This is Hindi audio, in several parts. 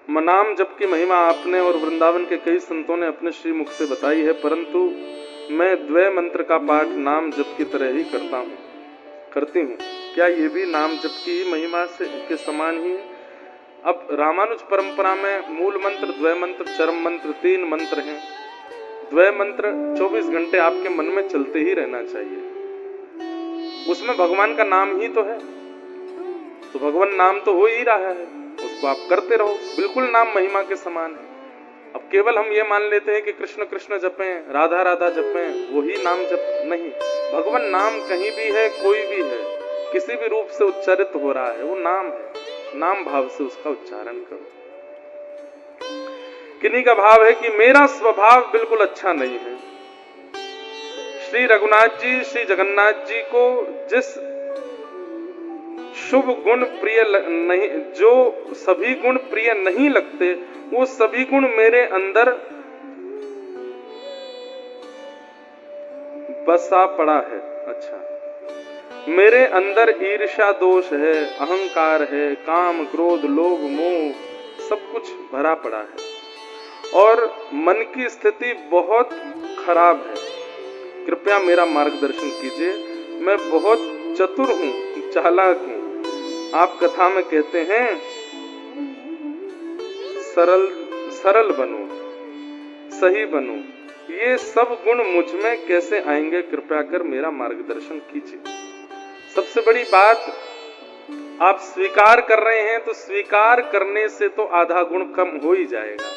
नाम जप की महिमा आपने और वृंदावन के कई संतों ने अपने श्री मुख से बताई है, परंतु मैं द्वय मंत्र का पाठ नाम जप की तरह ही करती हूँ। क्या ये भी नाम जप की ही महिमा से के समान ही है? अब रामानुज परंपरा में मूल मंत्र, द्वय मंत्र, चरम मंत्र 3 मंत्र हैं। द्वय मंत्र 24 घंटे आपके मन में चलते ही रहना चाहिए। उसमें भगवान का नाम ही तो है, तो भगवान नाम तो हो ही रहा है, उसको आप करते रहो, बिल्कुल नाम महिमा के समान है। अब केवल हम ये मान लेते हैं कि कृष्ण कृष्ण जपें, राधा राधा जपें, वही नाम जप नहीं। भगवान नाम कहीं भी है, कोई भी है, किसी भी रूप से उच्चारित हो रहा है, वो नाम है। नाम भाव से उसका उच्चारण करो। किन्हीं का भाव है कि मेरा स्वभाव बिल्कुल अच्छा नहीं है। श्री रघुनाथ जी, श्री जगन्नाथ जी को जिस शुभ गुण प्रिय नहीं, जो सभी गुण प्रिय नहीं लगते, वो सभी गुण मेरे अंदर बसा पड़ा है। अच्छा, मेरे अंदर ईर्ष्या दोष है, अहंकार है, काम क्रोध लोभ मोह सब कुछ भरा पड़ा है और मन की स्थिति बहुत खराब है। कृपया मेरा मार्गदर्शन कीजिए। मैं बहुत चतुर हूँ, चालाक हूँ। आप कथा में कहते हैं सरल बनो, सही बनो, ये सब गुण मुझ में कैसे आएंगे? कृपया कर मेरा मार्गदर्शन कीजिए। सबसे बड़ी बात, आप स्वीकार कर रहे हैं तो स्वीकार करने से तो आधा गुण कम हो ही जाएगा।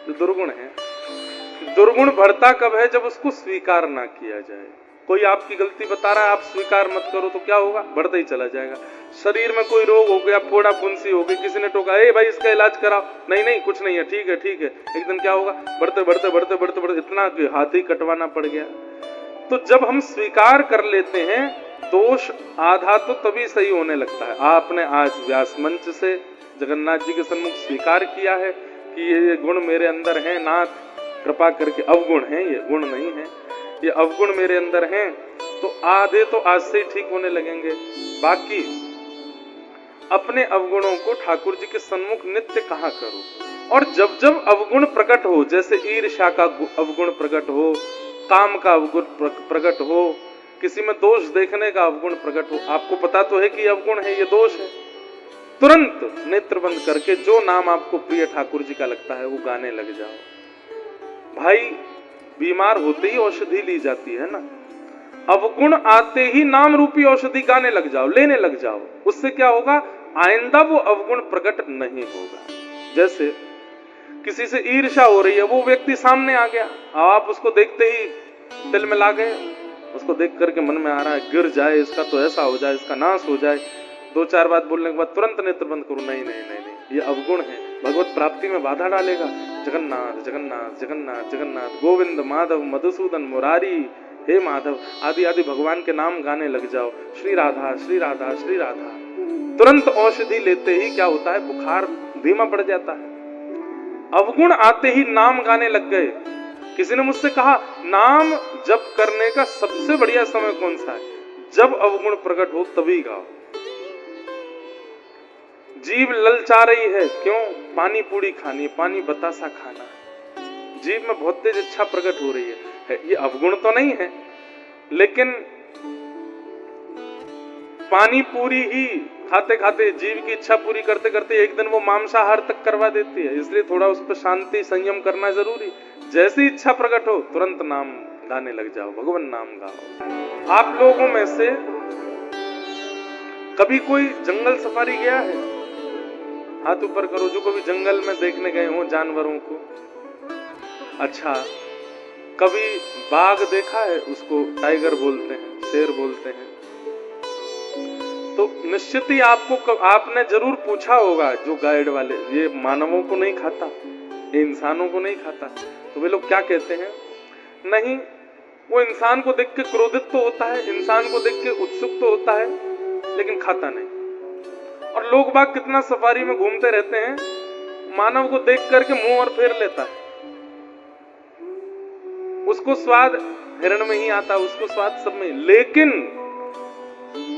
जो दुर्गुण है, दुर्गुण बढ़ता कब है? जब उसको स्वीकार ना किया जाए। कोई आपकी गलती बता रहा है, आप स्वीकार मत करो तो क्या होगा? बढ़ता ही चला जाएगा। शरीर में कोई रोग हो गया, फोड़ा फुंसी हो गई, किसी ने टोका, ए भाई इसका इलाज कराओ, नहीं नहीं कुछ नहीं है, ठीक है ठीक है, एक दिन क्या होगा? बढ़ते बढ़ते बढ़ते बढ़ते बढ़ते इतना कि हाथ ही कटवाना पड़ गया। तो जब हम स्वीकार कर लेते हैं, दोष आधा तो तभी सही होने लगता है। आपने आज व्यास मंच से जगन्नाथ जी के सम्मुख स्वीकार किया है कि ये गुण मेरे अंदर है, नाथ कृपा करके, अवगुण है, ये गुण नहीं है, ये अवगुण मेरे अंदर हैं, तो आधे तो आज से ही ठीक होने लगेंगे। बाकी अपने अवगुणों को ठाकुर जी के सन्मुख नित्य कहा करो। और जब जब अवगुण प्रकट हो, जैसे ईर्ष्या का अवगुण प्रकट हो, काम का अवगुण प्रकट हो, किसी में दोष देखने का अवगुण प्रकट हो, आपको पता तो है कि अवगुण है, ये दोष है, तुरंत नेत्र बंद करके जो नाम आपको प्रिय ठाकुर जी का लगता है वो गाने लग जाओ। भाई बीमार होते ही औषधि ली जाती है ना, अवगुण आते ही नाम रूपी औषधि गाने लग जाओ, लेने लग जाओ। उससे क्या होगा? आइंदा वो अवगुण प्रकट नहीं होगा। जैसे किसी से ईर्ष्या हो रही है, वो व्यक्ति सामने आ गया, आप उसको देखते ही दिल में ला गए, उसको देख करके मन में आ रहा है गिर जाए, इसका तो ऐसा हो जाए, इसका नाश हो जाए। 2-4 बात बोलने के बाद तुरंत नेत्र बंद करो, नहीं नहीं नहीं नहीं, ये अवगुण है, भगवत प्राप्ति में बाधा डालेगा। जगन्नाथ जगन्नाथ जगन्नाथ जगन्नाथ, गोविंद माधव मधुसूदन मुरारी, हे माधव आदि आदि भगवान के नाम गाने लग जाओ। श्री राधा श्री राधा श्री राधा। तुरंत औषधि लेते ही क्या होता है? बुखार धीमा पड़ जाता है। अवगुण आते ही नाम गाने लग गए। किसी ने मुझसे कहा, नाम जप करने का सबसे बढ़िया समय कौन सा है? जब अवगुण प्रकट हो तभी गाओ। जीभ ललचा रही है, क्यों? पानी पूरी खानी, पानी बतासा खाना, जीभ में बहुत तेज इच्छा प्रकट हो रही है। ये अवगुण तो नहीं है, लेकिन पानी पूरी ही खाते खाते, जीव की इच्छा पूरी करते करते एक दिन वो मांसाहार तक करवा देती है। इसलिए थोड़ा उस पर शांति संयम करना जरूरी। जैसी इच्छा प्रकट हो तुरंत नाम गाने लग जाओ, भगवान नाम गाओ। आप लोगों में से कभी कोई जंगल सफारी गया है? हाथ ऊपर करो जो कभी जंगल में देखने गए हो जानवरों को। अच्छा, कभी बाघ देखा है? उसको टाइगर बोलते हैं, शेर बोलते हैं। तो निश्चित ही आपने जरूर पूछा होगा, जो गाइड वाले, ये मानवों को नहीं खाता, ये इंसानों को नहीं खाता। तो वे लोग क्या कहते हैं? नहीं, वो इंसान को देख के क्रोधित तो होता है, इंसान को देख के उत्सुक तो होता है, लेकिन खाता नहीं। और लोग बाग कितना सफारी में घूमते रहते हैं, मानव को देख करके मुंह और फेर लेता है। उसको स्वाद हिरण में ही आता है, उसको स्वाद सब में। लेकिन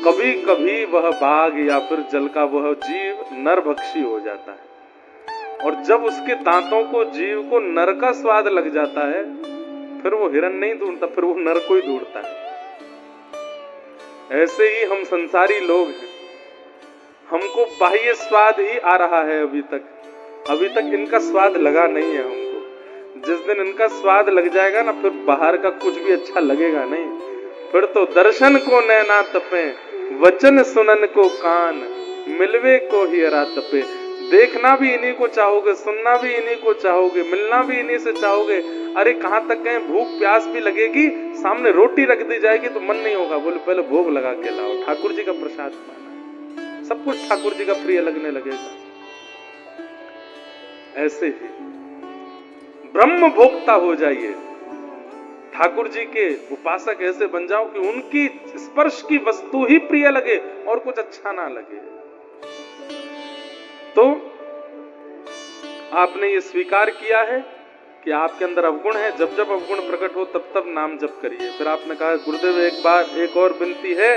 कभी कभी वह बाघ या फिर जल का वह जीव नरभक्षी हो जाता है। और जब उसके दांतों को जीव को नर का स्वाद लग जाता है, फिर वो हिरण नहीं ढूंढता, फिर वो नर को ही ढूंढता है। ऐसे ही हम संसारी लोग हैं, हमको बाह्य स्वाद ही आ रहा है अभी तक इनका स्वाद लगा नहीं है हमको। जिस दिन इनका स्वाद लग जाएगा ना, फिर बाहर का कुछ भी अच्छा लगेगा नहीं। फिर तो दर्शन को नैना तपे, वचन सुनन को कान, मिलवे को हियरा तपे। देखना भी इन्हीं को चाहोगे, सुनना भी इन्हीं को चाहोगे, मिलना भी इन्हीं से चाहोगे। अरे कहाँ तक गए, भूख प्यास भी लगेगी, सामने रोटी रख दी जाएगी तो मन नहीं होगा, बोले पहले भोग लगा के लाओ, ठाकुर जी का प्रसाद खाना, सब कुछ ठाकुर जी का प्रिय लगने लगेगा। ऐसे ही ब्रह्म भोक्ता हो जाइए, ठाकुर जी के उपासक ऐसे बन जाओ कि उनकी स्पर्श की वस्तु ही प्रिय लगे और कुछ अच्छा ना लगे। तो आपने ये स्वीकार किया है कि आपके अंदर अवगुण है, जब जब अवगुण प्रकट हो तब तब नाम जप करिए। फिर आपने कहा गुरुदेव एक बार एक और विनती है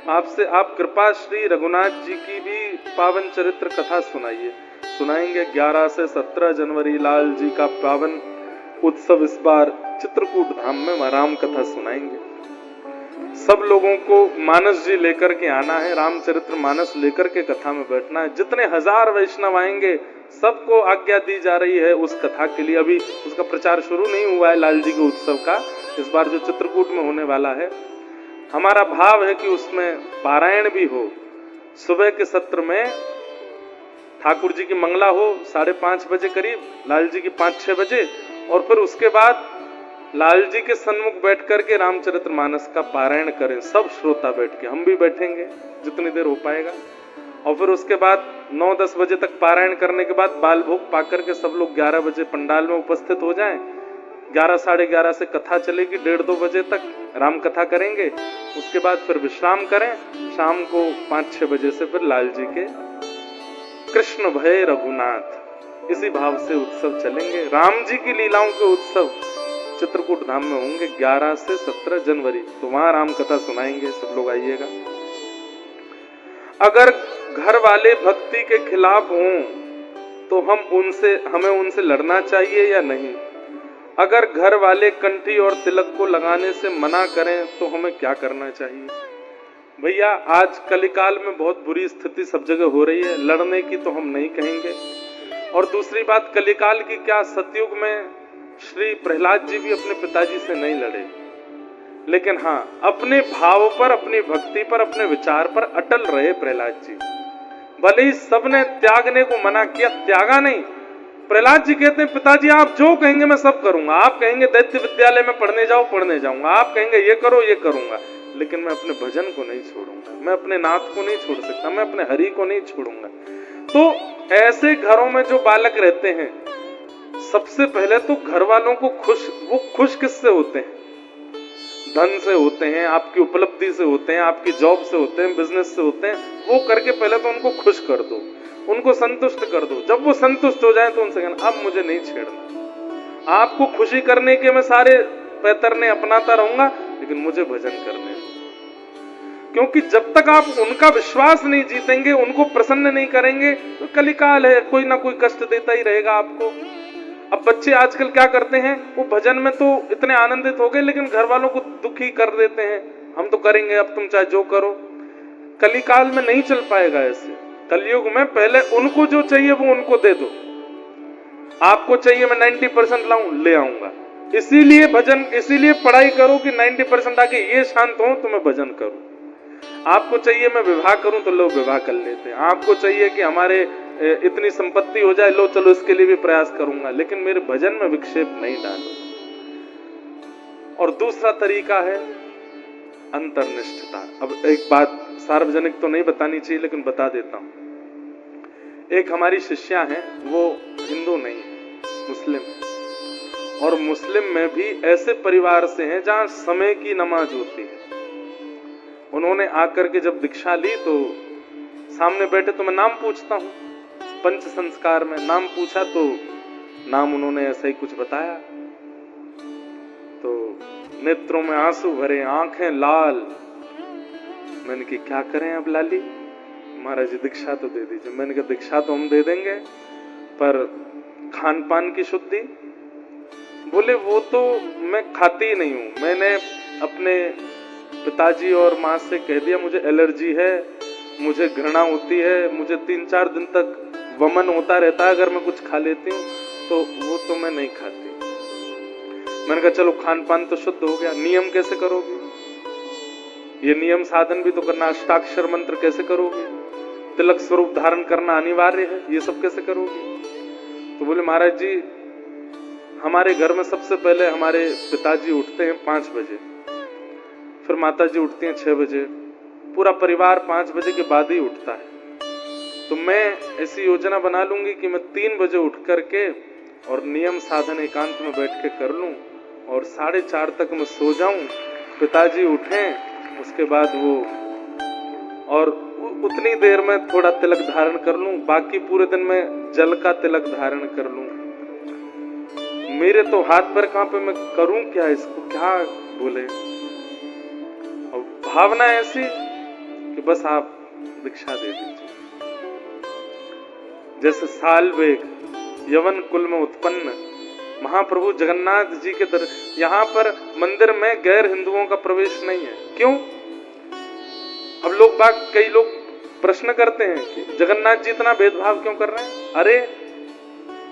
आपसे, आप कृपा श्री रघुनाथ जी की भी पावन चरित्र कथा सुनाइए। सुनाएंगे। 11 से 17 जनवरी लाल जी का पावन उत्सव इस बार चित्रकूट धाम में राम कथा सुनाएंगे। सब लोगों को मानस जी लेकर के आना है, रामचरित्र मानस लेकर के कथा में बैठना है। जितने हजार वैष्णव आएंगे सबको आज्ञा दी जा रही है उस कथा के लिए। अभी उसका प्रचार शुरू नहीं हुआ है लाल जी के उत्सव का, इस बार जो चित्रकूट में होने वाला है। हमारा भाव है कि उसमें पारायण भी हो। सुबह के सत्र में ठाकुर जी की मंगला हो 5:30 बजे करीब, लाल जी की 5-6 बजे, और फिर उसके बाद लाल जी के सन्मुख बैठ करके रामचरितमानस का पारायण करें सब श्रोता बैठ के, हम भी बैठेंगे जितनी देर हो पाएगा। और फिर उसके बाद 9-10 बजे तक पारायण करने के बाद बाल भोग पा करके सब लोग 11 बजे पंडाल में उपस्थित हो जाएं। 11 साढ़े 11 से कथा चलेगी, 1:30-2 बजे तक राम कथा करेंगे। उसके बाद फिर विश्राम करें, शाम को 5-6 बजे से फिर लाल जी के कृष्ण भय रघुनाथ, इसी भाव से उत्सव चलेंगे। राम जी की लीलाओं के उत्सव चित्रकूट धाम में होंगे 11 से 17 जनवरी। तो वहां राम कथा सुनाएंगे, सब लोग आइएगा। अगर घर वाले भक्ति के खिलाफ हों तो हमें उनसे लड़ना चाहिए या नहीं? अगर घर वाले कंठी और तिलक को लगाने से मना करें तो हमें क्या करना चाहिए? भैया आज कलिकाल में बहुत बुरी स्थिति सब जगह हो रही है, लड़ने की तो हम नहीं कहेंगे। और दूसरी बात, कलिकाल की क्या, सतयुग में श्री प्रहलाद जी भी अपने पिताजी से नहीं लड़े, लेकिन हाँ अपने भाव पर, अपनी भक्ति पर, अपने विचार पर अटल रहे प्रहलाद जी। भले ही सबने त्यागने को मना किया, त्यागा नहीं। प्रहलाद जी कहते हैं पिताजी आप जो कहेंगे मैं सब करूंगा, आप कहेंगे दैत्य विद्यालय में पढ़ने जाओ, पढ़ने जाऊंगा, आप कहेंगे ये करो, ये करूंगा, लेकिन मैं अपने भजन को नहीं छोड़ूंगा, मैं अपने नाथ को नहीं छोड़ सकता, मैं अपने हरि को नहीं छोड़ूंगा। तो ऐसे घरों में जो बालक रहते हैं, सबसे पहले तो घर वालों को वो खुश किससे होते हैं? धन से होते हैं, आपकी उपलब्धि से होते हैं, आपकी जॉब से होते हैं, बिजनेस से होते हैं। वो करके पहले तो उनको खुश कर दो, उनको संतुष्ट कर दो। जब वो संतुष्ट हो जाए तो उनसे कहना अब मुझे नहीं छेड़ना, आपको खुशी करने के मैं सारे पैतरने अपनाता रहूंगा, लेकिन मुझे भजन करने दो। क्योंकि जब तक आप उनका विश्वास नहीं जीतेंगे, उनको प्रसन्न नहीं करेंगे, तो कलिकाल है, कोई ना कोई कष्ट देता ही रहेगा आपको। अब बच्चे आजकल क्या करते हैं, वो भजन में तो इतने आनंदित हो गए, लेकिन घर वालों को दुखी कर देते हैं, हम तो करेंगे, अब तुम चाहे जो करो। कलिकाल में नहीं चल पाएगा ऐसे। कलयुग में पहले उनको जो चाहिए वो उनको दे दो। आपको चाहिए मैं 90% लाऊं, ले आऊंगा। इसीलिए भजन, इसीलिए पढ़ाई करो कि 90% आके ये शांत हो तो मैं भजन करूं। आपको चाहिए मैं विवाह करूं तो लोग विवाह कर लेते हैं। आपको चाहिए कि हमारे इतनी संपत्ति हो जाए, लो चलो इसके लिए भी प्रयास करूंगा, लेकिन मेरे भजन में विक्षेप नहीं डालो। और दूसरा तरीका है अंतर्निष्ठता। अब एक बात सार्वजनिक तो नहीं बतानी चाहिए, लेकिन बता देता हूं। एक हमारी शिष्या है, वो हिंदू नहीं है, मुस्लिम है, और मुस्लिम में भी ऐसे परिवार से हैं जहां समय की नमाज होती है। उन्होंने आकर के जब दीक्षा ली तो सामने बैठे तो मैं नाम पूछता हूं, पंच संस्कार में नाम पूछा तो नाम उन्होंने ऐसा ही कुछ बताया। तो नेत्रों में आंसू भरे, आंखें लाल। मैंने कहा क्या करें अब लाली, महाराज जी दीक्षा तो दे दीजिए। मैंने कहा दीक्षा तो हम दे देंगे, पर खान पान की शुद्धि? बोले वो तो मैं खाती ही नहीं हूँ, मैंने अपने पिताजी और माँ से कह दिया मुझे एलर्जी है, मुझे घृणा होती है, मुझे 3-4 दिन तक वमन होता रहता है अगर मैं कुछ खा लेती हूँ, तो वो तो मैं नहीं खाती। मैंने कहा चलो खान पान तो शुद्ध हो गया, नियम कैसे करोगे? ये नियम साधन भी तो करना, अष्टाक्षर मंत्र कैसे करोगे? तिलक स्वरूप धारण करना अनिवार्य है, ये सब कैसे करोगे? तो बोले महाराज जी हमारे घर में सबसे पहले हमारे पिताजी उठते हैं 5 बजे, फिर माता जी उठती हैं 6 बजे, पूरा परिवार 5 बजे के बाद ही उठता है। तो मैं ऐसी योजना बना लूंगी कि मैं 3 बजे उठ करके और नियम साधन एकांत में बैठ के कर लूं और 4:30 तक मैं सो जाऊं, पिताजी उठें, उसके बाद वो और उतनी देर में थोड़ा तिलक धारण कर लूं, बाकी पूरे दिन में जल का तिलक धारण कर लूं। मेरे तो हाथ पर कहां पे, मैं करूं क्या इसको, क्या बोले? और भावना ऐसी कि बस आप दीक्षा दे दीजिए। जैसे साल वेग यवन कुल में उत्पन्न महाप्रभु जगन्नाथ जी के यहाँ पर मंदिर में गैर हिंदुओं का प्रवेश नहीं है। क्यों? अब कई लोग प्रश्न करते हैं कि जगन्नाथ जी इतना भेदभाव क्यों कर रहे हैं? अरे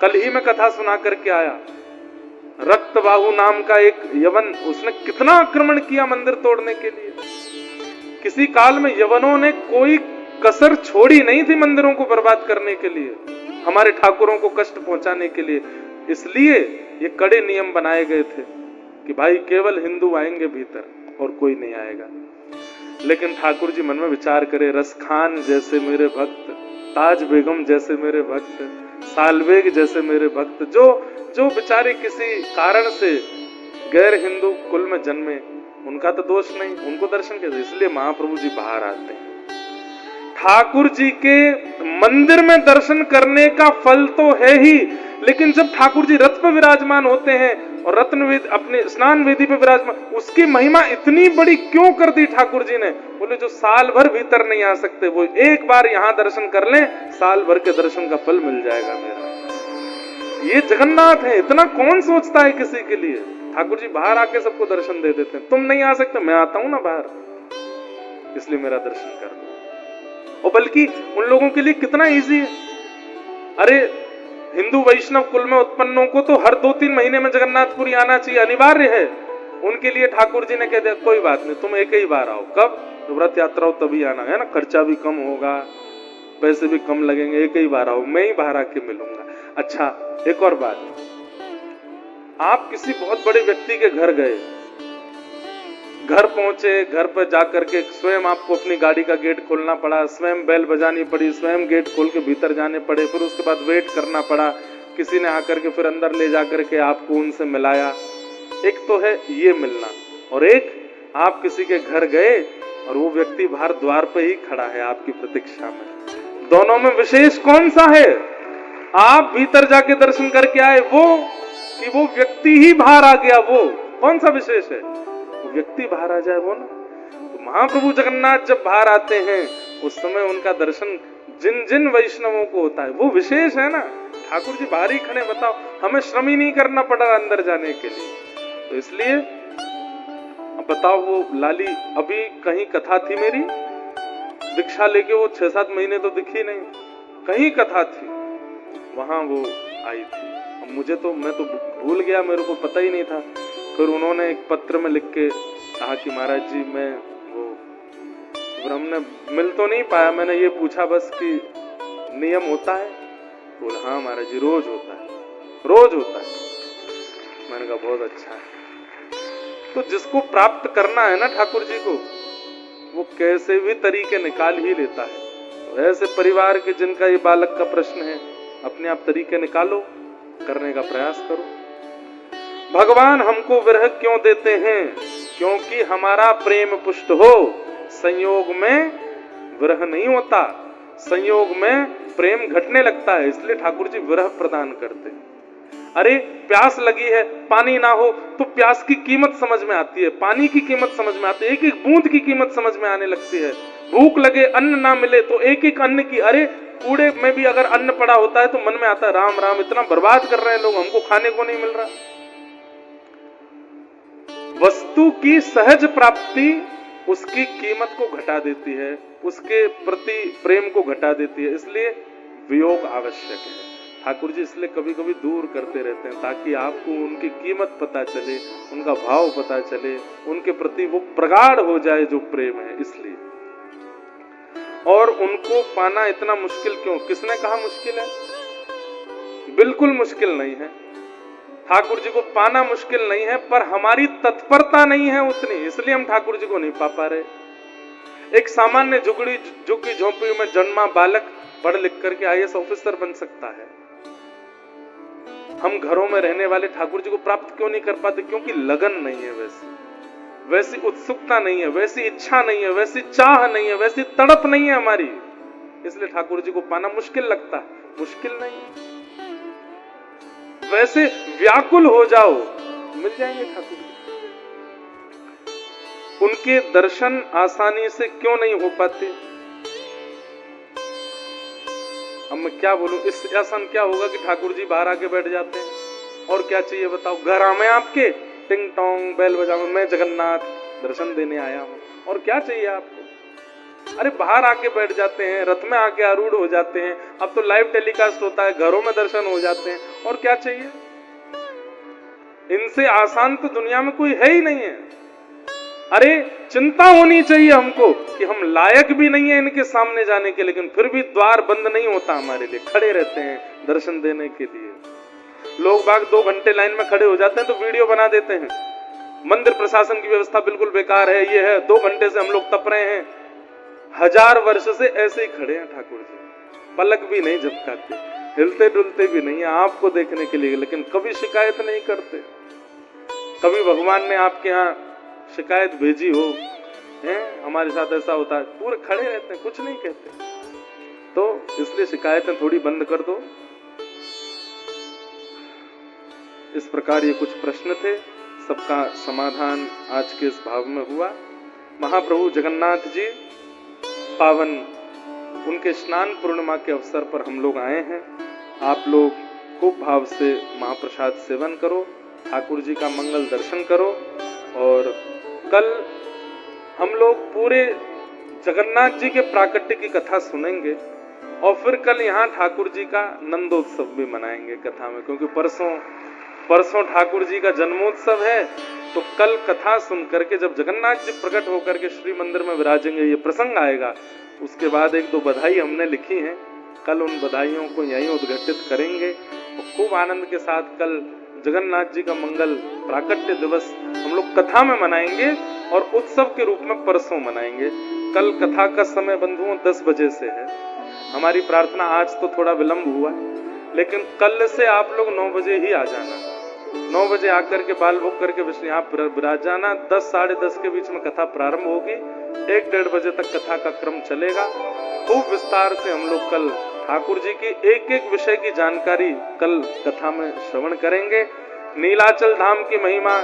कल ही मैं कथा सुना करके आया, रक्तबाहु नाम का एक यवन, उसने कितना आक्रमण किया मंदिर तोड़ने के लिए। किसी काल में यवनों ने कोई कसर छोड़ी नहीं थी मंदिरों को बर्बाद करने के लिए, हमारे ठाकुरों को कष्ट पहुंचाने के लिए। इसलिए ये कड़े नियम बनाए गए थे कि भाई केवल हिंदू आएंगे भीतर और कोई नहीं आएगा। लेकिन ठाकुर जी मन में विचार करे, रसखान जैसे मेरे भक्त, ताज बेगम जैसे मेरे भक्त, सालवेग जैसे मेरे भक्त, जो बेचारे किसी कारण से गैर हिंदू कुल में जन्मे, उनका तो दोष नहीं, उनको दर्शन कैसे? इसलिए महाप्रभु जी बाहर आते हैं। ठाकुर जी के मंदिर में दर्शन करने का फल तो है ही, लेकिन जब ठाकुर जी रथ पर विराजमान होते हैं और रत्न वेद अपने स्नान वेदी पे विराजमान, उसकी महिमा इतनी बड़ी क्यों कर दी ठाकुर जी ने? बोले जो साल भर भीतर नहीं आ सकते वो एक बार यहाँ दर्शन कर लें, साल भर के दर्शन का फल मिल जाएगा मेरा। ये जगन्नाथ है, इतना कौन सोचता है किसी के लिए? ठाकुर जी बाहर आके सबको दर्शन दे देते हैं। तुम नहीं आ सकते, मैं आता हूं ना बाहर, इसलिए मेरा दर्शन कर लो। और बल्कि उन लोगों के लिए कितना इजी है। अरे हिंदू वैष्णव कुल में उत्पन्नों को तो हर 2-3 महीने में जगन्नाथपुरी आना चाहिए, अनिवार्य है। उनके लिए ठाकुर जी ने कह दिया कोई बात नहीं, तुम एक ही बार आओ। कब? व्रत यात्रा हो तभी आना है ना, खर्चा भी कम होगा, पैसे भी कम लगेंगे, एक ही बार आओ, मैं ही बाहर आके मिलूंगा। अच्छा एक और बात, आप किसी बहुत बड़े व्यक्ति के घर गए, घर पहुंचे, घर पर जाकर के स्वयं आपको अपनी गाड़ी का गेट खोलना पड़ा, स्वयं बेल बजानी पड़ी, स्वयं गेट खोल के भीतर जाने पड़े, फिर उसके बाद वेट करना पड़ा, किसी ने आकर के फिर अंदर ले जाकर के आपको उनसे मिलाया। एक तो है ये मिलना, और एक आप किसी के घर गए और वो व्यक्ति बाहर द्वार पे ही खड़ा है आपकी प्रतीक्षा में। दोनों में विशेष कौन सा है? आप भीतर जाके दर्शन करके आए वो, कि वो व्यक्ति ही बाहर आ गया, वो कौन सा विशेष है? वो व्यक्ति बाहर आ जाए वो ना। तो महाप्रभु जगन्नाथ जब बाहर आते हैं उस समय उनका दर्शन जिन जिन वैष्णवों को होता है वो विशेष है ना। ठाकुर जी बाहर ही खड़े, बताओ, हमें श्रम ही नहीं करना पड़ा अंदर जाने के लिए। तो इसलिए अब बताओ, वो लाली अभी कहीं कथा थी मेरी दीक्षा लेके, वो 6-7 महीने तो दिखी नहीं, कहीं कथा थी, वहां वो आई थी। मुझे तो, मैं तो भूल गया, मेरे को पता ही नहीं था। फिर उन्होंने एक पत्र में लिख के कहा कि महाराज जी मैं वो, फिर हमने मिल तो नहीं पाया, मैंने ये पूछा बस कि नियम होता है? बोले हाँ महाराज जी रोज होता है, रोज होता है। मैंने कहा बहुत अच्छा है। तो जिसको प्राप्त करना है ना ठाकुर जी को, वो कैसे भी तरीके निकाल ही लेता है। तो ऐसे परिवार के जिनका ये बालक का प्रश्न है, अपने आप तरीके निकालो, करने का प्रयास करो। भगवान हमको विरह क्यों देते हैं? क्योंकि हमारा प्रेम पुष्ट हो। संयोग में विरह नहीं होता, संयोग में प्रेम घटने लगता है, इसलिए ठाकुर जी विरह प्रदान करते हैं। अरे प्यास लगी है, पानी ना हो तो प्यास की कीमत समझ में आती है, पानी की कीमत समझ में आती है, एक एक बूंद की कीमत समझ में आने लगती है। भूख लगे, अन्न ना मिले तो एक एक अन्न की, अरे कूड़े में भी अगर अन्न पड़ा होता है तो मन में आता है राम राम, इतना बर्बाद कर रहे हैं लोग, हमको खाने को नहीं मिल रहा। वस्तु की सहज प्राप्ति उसकी कीमत को घटा देती है, उसके प्रति प्रेम को घटा देती है, इसलिए वियोग आवश्यक है। ठाकुर जी इसलिए कभी कभी दूर करते रहते हैं ताकि आपको उनकी कीमत पता चले, उनका भाव पता चले, उनके प्रति वो प्रगाढ़ हो जाए जो प्रेम है, इसलिए। और उनको पाना इतना मुश्किल क्यों? किसने कहा मुश्किल है? बिल्कुल मुश्किल नहीं है। ठाकुर जी को पाना मुश्किल नहीं है, पर हमारी तत्परता नहीं है उतनी, इसलिए हम ठाकुर जी को नहीं पा रहे। एक सामान्य झुग्गी झोंपड़ी में जन्मा बालक पढ़ लिख करके IAS ऑफिसर बन सकता है। हम घरों में रहने वाले ठाकुर जी को प्राप्त क्यों नहीं कर पाते? क्योंकि लगन नहीं है, वैसी उत्सुकता नहीं है, वैसी इच्छा नहीं है, वैसी चाह नहीं है, वैसी तड़प नहीं है हमारी, इसलिए ठाकुर जी को पाना मुश्किल लगता है। मुश्किल नहीं है, वैसे व्याकुल हो जाओ, मिल जाएंगे ठाकुर जी। उनके दर्शन आसानी से क्यों नहीं हो पाते? अब मैं क्या बोलूं, इस ऐसा क्या होगा कि ठाकुर जी बाहर आके बैठ जाते हैं और क्या चाहिए बताओ? घर आमे आपके टिंग टोंग बेल बजाओ, मैं जगन्नाथ दर्शन देने आया हूं, और क्या चाहिए आपको? अरे बाहर आके बैठ जाते हैं, रथ में आके आरूढ़ हो जाते हैं, अब तो लाइव टेलीकास्ट होता है, घरों में दर्शन हो जाते हैं, और क्या चाहिए? इनसे आसान तो दुनिया में कोई है ही नहीं है। अरे चिंता होनी चाहिए हमको कि हम लायक भी नहीं है इनके सामने जाने के, लेकिन फिर भी द्वार बंद नहीं होता हमारे लिए, खड़े रहते हैं दर्शन देने के लिए। लोग बाग 2 घंटे लाइन में खड़े हो जाते हैं तो वीडियो बना देते हैं, मंदिर प्रशासन की व्यवस्था बिल्कुल बेकार है, ये है, 2 घंटे से हम लोग तप रहे हैं। 1000 वर्ष से ऐसे ही खड़े हैं ठाकुर जी, पलक भी नहीं झपकाते, हिलते डुलते भी नहीं है आपको देखने के लिए, लेकिन कभी शिकायत नहीं करते। कभी भगवान ने आपके यहाँ शिकायत भेजी हो, हैं हमारे साथ ऐसा होता है, पूरे खड़े रहते हैं, कुछ नहीं कहते। तो इसलिए शिकायतें थोड़ी बंद कर दो। इस प्रकार ये कुछ प्रश्न थे, सबका समाधान आज के इस भाव में हुआ। महाप्रभु जगन्नाथ जी पावन उनके स्नान पूर्णिमा के अवसर पर हम लोग आए हैं। आप लोग खूब भाव से महाप्रसाद सेवन करो, ठाकुर जी का मंगल दर्शन करो, और कल हम लोग पूरे जगन्नाथ जी के प्राकट्य की कथा सुनेंगे, और फिर कल यहाँ ठाकुर जी का नंदोत्सव भी मनाएंगे कथा में, क्योंकि परसों ठाकुर जी का जन्मोत्सव है। तो कल कथा सुन करके जब जगन्नाथ जी प्रकट होकर के श्री मंदिर में विराजेंगे, ये प्रसंग आएगा, उसके बाद 1-2 बधाई हमने लिखी हैं, कल उन बधाइयों को यहीं उद्घाटित करेंगे। और खूब आनंद के साथ कल जगन्नाथ जी का मंगल प्राकट्य दिवस हम लोग कथा में मनाएंगे, और उत्सव के रूप में परसों मनाएंगे। कल कथा का समय बंधुओं 10 बजे से है। हमारी प्रार्थना आज तो थोड़ा विलंब हुआ, लेकिन कल से आप लोग 9 बजे ही आ जाना। 9 बजे आकर के बाल भोग करके यहाँ विराज जाना। 10 साढ़े 10 के बीच में कथा प्रारंभ होगी, 1-1.5 बजे तक कथा का क्रम चलेगा। खूब विस्तार से हम लोग कल ठाकुर जी की एक विषय की जानकारी कल कथा में श्रवण करेंगे। नीलाचल धाम की महिमा,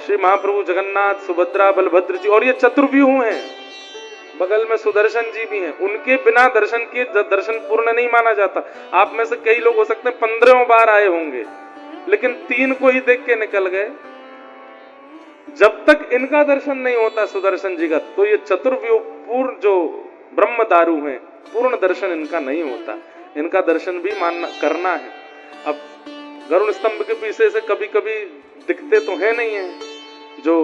श्री महाप्रभु जगन्नाथ, सुभद्रा, बलभद्र जी, और ये चतुर्व्यूह हैं, बगल में सुदर्शन जी भी हैं, उनके बिना दर्शन किए दर्शन पूर्ण नहीं माना जाता। आप में से कई लोग हो सकते हैं 15 बार आए होंगे, लेकिन 3 को ही देख के निकल गए। जब तक इनका दर्शन नहीं होता सुदर्शन जी का, तो ये चतुर्व्यूह पूर्ण जो ब्रह्म दारू हैं, पूर्ण दर्शन इनका नहीं होता। इनका दर्शन भी मानना करना है। अब गरुड़ स्तंभ के पीछे से कभी कभी दिखते तो है नहीं है जो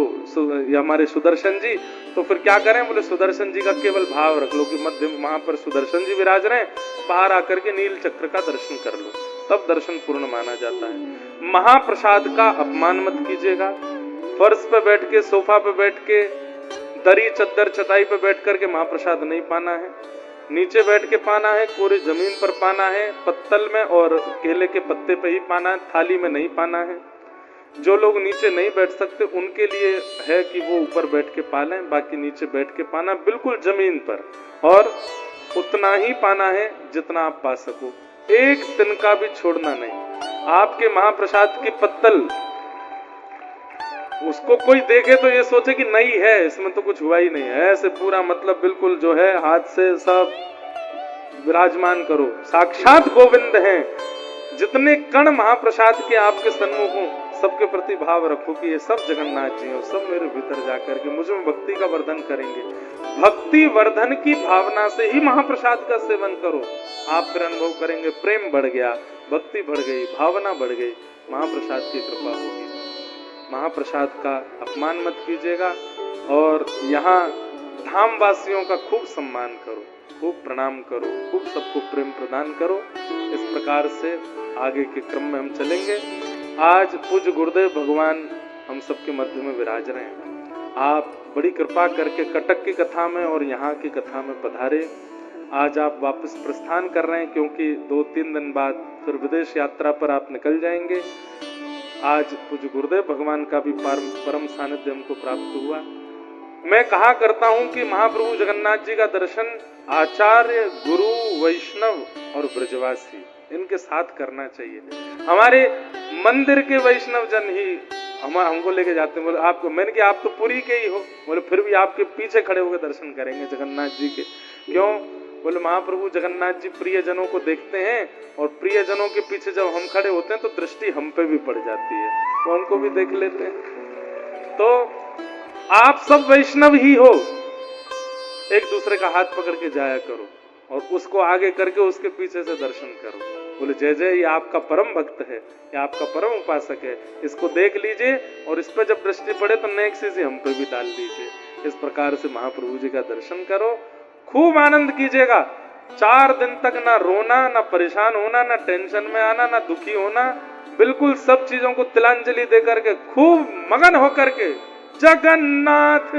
हमारे सुदर्शन जी, तो फिर क्या करें? बोले सुदर्शन जी का केवल भाव रख लो कि मध्य वहां पर सुदर्शन जी विराज रहे हैं, बाहर आकर के नील चक्र का दर्शन कर लो, तब दर्शन पूर्ण माना जाता है। महाप्रसाद का अपमान मत कीजिएगा। फर्श पे बैठ के, सोफा पे बैठ के, दरी चद्दर चटाई पे बैठ करके महाप्रसाद नहीं पाना है, नीचे बैठ के पाना है, कोरी जमीन पर पाना है, पत्तल में और केले के पत्ते पे ही पाना है, थाली में नहीं पाना है। जो लोग नीचे नहीं बैठ सकते उनके लिए है कि वो ऊपर बैठ के पा लें, बाकी नीचे बैठ के पाना बिल्कुल जमीन पर, और उतना ही पाना है जितना आप पा सको, एक तिनका भी छोड़ना नहीं। आपके महाप्रसाद की पत्तल उसको कोई देखे तो ये सोचे कि नई है, इसमें तो कुछ हुआ ही नहीं है, ऐसे पूरा मतलब बिल्कुल जो है हाथ से सब विराजमान करो। साक्षात गोविंद हैं। जितने कण महाप्रसाद के आपके सन्मुख हो, सबके प्रति भाव रखो कि ये सब जगन्नाथ जी हो, सब मेरे भीतर जाकर के मुझ में भक्ति का वर्धन करेंगे। भक्ति वर्धन की भावना से ही महाप्रसाद का सेवन करो। आप फिर अनुभव करेंगे प्रेम बढ़ गया, भक्ति बढ़ गई, भावना बढ़ गई, महाप्रसाद की कृपा होगी। महाप्रसाद का अपमान मत कीजिएगा और यहाँ धाम वासियों का खूब सम्मान करो, खूब प्रणाम करो, खूब सबको प्रेम प्रदान करो। इस प्रकार से आगे के क्रम में हम चलेंगे। आज पूज्य गुरुदेव भगवान हम सबके मध्य में विराज रहे हैं। आप बड़ी कृपा करके कटक की कथा में और यहाँ की कथा में पधारे। आज आप वापस प्रस्थान कर रहे हैं क्योंकि 2-3 दिन बाद फिर विदेश यात्रा पर आप निकल जाएंगे। आज पूज्य गुरुदेव भगवान का भी परम सानिध्य हमको प्राप्त हुआ। मैं कहा करता हूं कि महाप्रभु जगन्नाथ जी का दर्शन आचार्य, गुरु, वैष्णव और ब्रजवासी इनके साथ करना चाहिए। हमारे मंदिर के वैष्णव जन ही हमको लेके जाते हैं। बोले आपको, मैंने कि आप तो पुरी के ही हो। बोले फिर भी आपके पीछे खड़े होकर दर्शन करेंगे जगन्नाथ जी के। क्यों? बोले महाप्रभु जगन्नाथ जी प्रिय जनों को देखते हैं और प्रिय जनों के पीछे जब हम खड़े होते हैं तो दृष्टि हम पे भी पड़ जाती है, तो उनको भी देख लेते हैं। तो आप सब वैष्णव ही हो, एक दूसरे का हाथ पकड़ के जाया करो और उसको आगे करके उसके पीछे से दर्शन करो। बोले जय जय, ये आपका परम भक्त है, ये आपका परम उपासक है, इसको देख लीजिए और इस पर जब दृष्टि पड़े तो नेक्स्ट से हम पे भी डाल लीजिए। इस प्रकार से महाप्रभु जी का दर्शन करो, खूब आनंद कीजिएगा। 4 दिन तक ना रोना, ना परेशान होना, ना टेंशन में आना, ना दुखी होना, बिल्कुल सब चीजों को तिलांजलि दे करके खूब मगन होकर के जगन्नाथ